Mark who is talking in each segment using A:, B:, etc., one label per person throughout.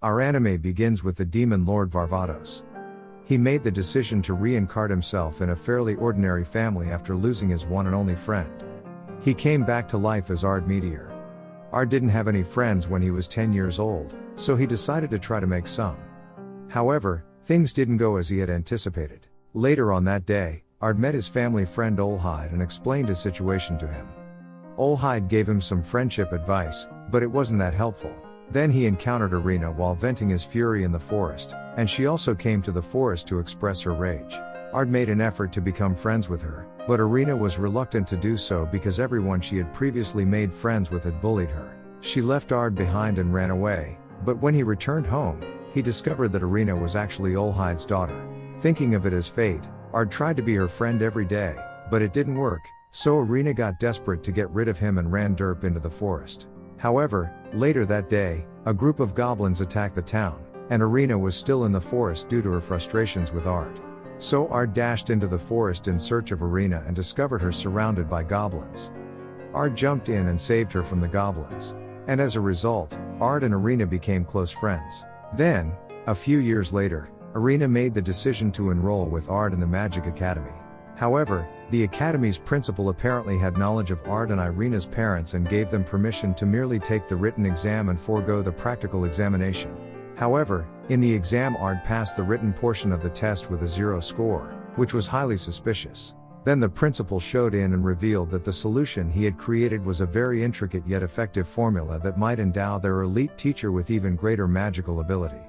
A: Our anime begins with the demon lord Varvatos. He made the decision to reincarnate himself in a fairly ordinary family after losing his one and only friend. He came back to life as Ard Meteor. Ard didn't have any friends when he was 10 years old, so he decided to try to make some. However, things didn't go as he had anticipated. Later on that day, Ard met his family friend Olhide and explained his situation to him. Olhide gave him some friendship advice, but it wasn't that helpful. Then he encountered Arena while venting his fury in the forest, and she also came to the forest to express her rage. Ard made an effort to become friends with her, but Arena was reluctant to do so because everyone she had previously made friends with had bullied her. She left Ard behind and ran away, but when he returned home, he discovered that Arena was actually Olhide's daughter. Thinking of it as fate, Ard tried to be her friend every day, but it didn't work, so Arena got desperate to get rid of him and ran derp into the forest. However, later that day, a group of goblins attacked the town, and Arena was still in the forest due to her frustrations with Ard. So Ard dashed into the forest in search of Arena and discovered her surrounded by goblins. Ard jumped in and saved her from the goblins. And as a result, Ard and Arena became close friends. Then, a few years later, Arena made the decision to enroll with Ard in the Magic Academy. However, the Academy's principal apparently had knowledge of Ard and Irena's parents and gave them permission to merely take the written exam and forego the practical examination. However, in the exam Ard passed the written portion of the test with a 0 score, which was highly suspicious. Then the principal showed in and revealed that the solution he had created was a very intricate yet effective formula that might endow their elite teacher with even greater magical ability.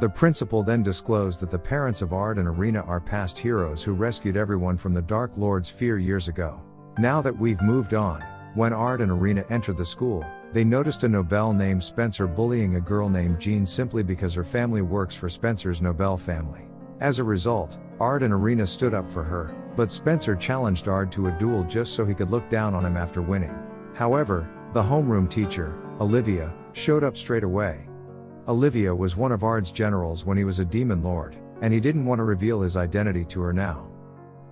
A: The principal then disclosed that the parents of Ard and Arena are past heroes who rescued everyone from the Dark Lord's fear years ago. Now that we've moved on, when Ard and Arena entered the school, they noticed a Nobel named Spencer bullying a girl named Jean simply because her family works for Spencer's Nobel family. As a result, Ard and Arena stood up for her, but Spencer challenged Ard to a duel just so he could look down on him after winning. However, the homeroom teacher, Olivia, showed up straight away. Olivia was one of Ard's generals when he was a demon lord, and he didn't want to reveal his identity to her now.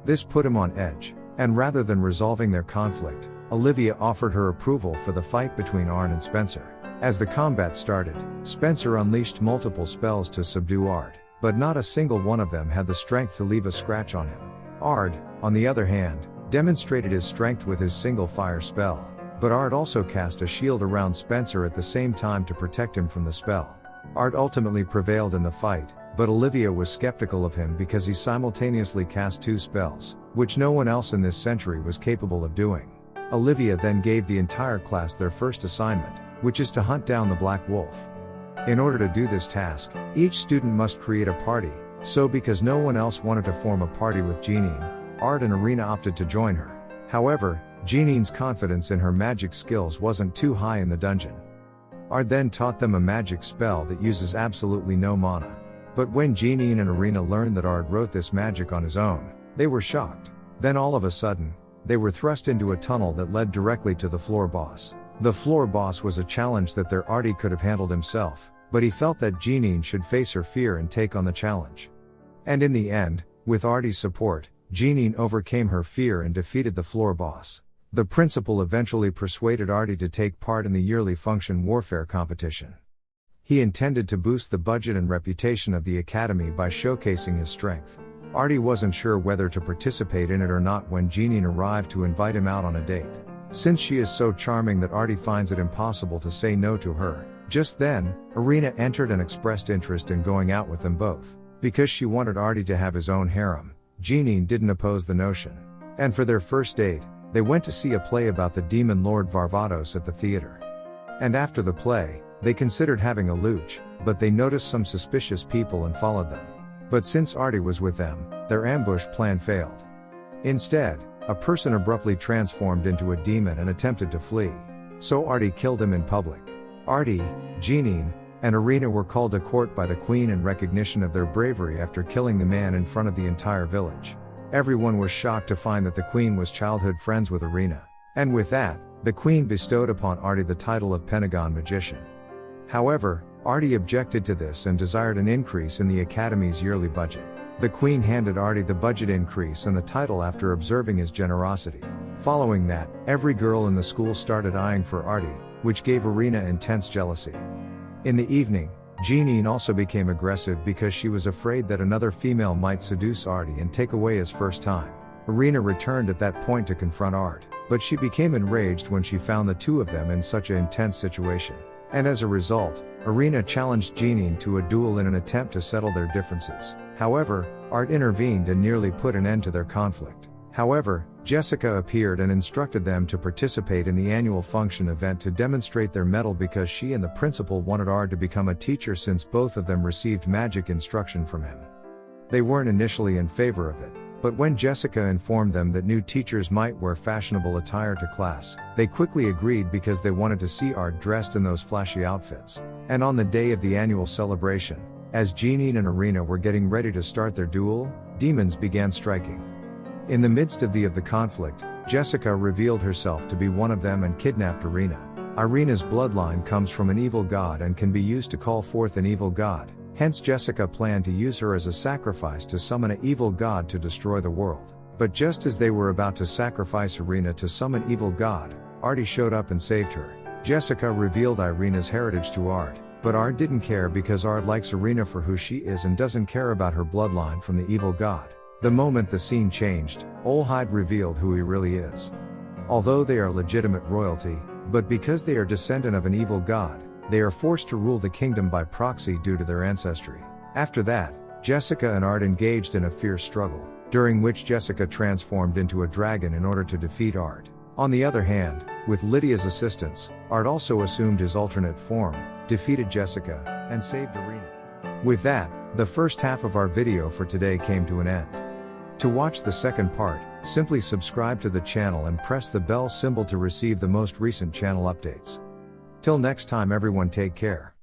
A: This put him on edge, and rather than resolving their conflict, Olivia offered her approval for the fight between Ard and Spencer. As the combat started, Spencer unleashed multiple spells to subdue Ard, but not a single one of them had the strength to leave a scratch on him. Ard, on the other hand, demonstrated his strength with his single fire spell, but Ard also cast a shield around Spencer at the same time to protect him from the spell. Ard ultimately prevailed in the fight, but Olivia was skeptical of him because he simultaneously cast 2 spells, which no one else in this century was capable of doing. Olivia then gave the entire class their first assignment, which is to hunt down the Black Wolf. In order to do this task, each student must create a party, so because no one else wanted to form a party with Jeanine, Ard and Arena opted to join her. However, Jeanine's confidence in her magic skills wasn't too high in the dungeon. Ard then taught them a magic spell that uses absolutely no mana. But when Jeanine and Arena learned that Ard wrote this magic on his own, they were shocked. Then all of a sudden, they were thrust into a tunnel that led directly to the floor boss. The floor boss was a challenge that their Artie could have handled himself, but he felt that Jeanine should face her fear and take on the challenge. And in the end, with Artie's support, Jeanine overcame her fear and defeated the floor boss. The principal eventually persuaded Artie to take part in the yearly function warfare competition. He intended to boost the budget and reputation of the academy by showcasing his strength. Artie wasn't sure whether to participate in it or not when Jeanine arrived to invite him out on a date. Since she is so charming that Artie finds it impossible to say no to her, just then, Arena entered and expressed interest in going out with them both. Because she wanted Artie to have his own harem, Jeanine didn't oppose the notion. And for their first date, they went to see a play about the demon lord Varvatos at the theater. And after the play, they considered having a luge, but they noticed some suspicious people and followed them. But since Artie was with them, their ambush plan failed. Instead, a person abruptly transformed into a demon and attempted to flee. So Artie killed him in public. Artie, Jeanine, and Arena were called to court by the queen in recognition of their bravery after killing the man in front of the entire village. Everyone was shocked to find that the queen was childhood friends with Arena. And with that, the queen bestowed upon Artie the title of Pentagon Magician. However, Artie objected to this and desired an increase in the academy's yearly budget. The queen handed Artie the budget increase and the title after observing his generosity. Following that, every girl in the school started eyeing for Artie, which gave Arena intense jealousy. In the evening, Jeanine also became aggressive because she was afraid that another female might seduce Artie and take away his first time. Irina returned at that point to confront Art, but she became enraged when she found the two of them in such an intense situation. And as a result, Irina challenged Jeanine to a duel in an attempt to settle their differences. However, Art intervened and nearly put an end to their conflict. However, Jessica appeared and instructed them to participate in the annual function event to demonstrate their mettle because she and the principal wanted Art to become a teacher since both of them received magic instruction from him. They weren't initially in favor of it, but when Jessica informed them that new teachers might wear fashionable attire to class, they quickly agreed because they wanted to see Art dressed in those flashy outfits. And on the day of the annual celebration, as Jeanine and Irina were getting ready to start their duel, demons began striking. In the midst of the conflict, Jessica revealed herself to be one of them and kidnapped Irina. Irina's bloodline comes from an evil god and can be used to call forth an evil god, hence Jessica planned to use her as a sacrifice to summon an evil god to destroy the world. But just as they were about to sacrifice Irina to summon evil god, Artie showed up and saved her. Jessica revealed Irina's heritage to Art, but Art didn't care because Art likes Irina for who she is and doesn't care about her bloodline from the evil god. The moment the scene changed, Olny revealed who he really is. Although they are legitimate royalty, but because they are descendant of an evil god, they are forced to rule the kingdom by proxy due to their ancestry. After that, Jessica and Art engaged in a fierce struggle, during which Jessica transformed into a dragon in order to defeat Art. On the other hand, with Lydia's assistance, Art also assumed his alternate form, defeated Jessica, and saved Irina. With that, the first half of our video for today came to an end. To watch the second part, simply subscribe to the channel and press the bell symbol to receive the most recent channel updates. Till next time everyone, take care.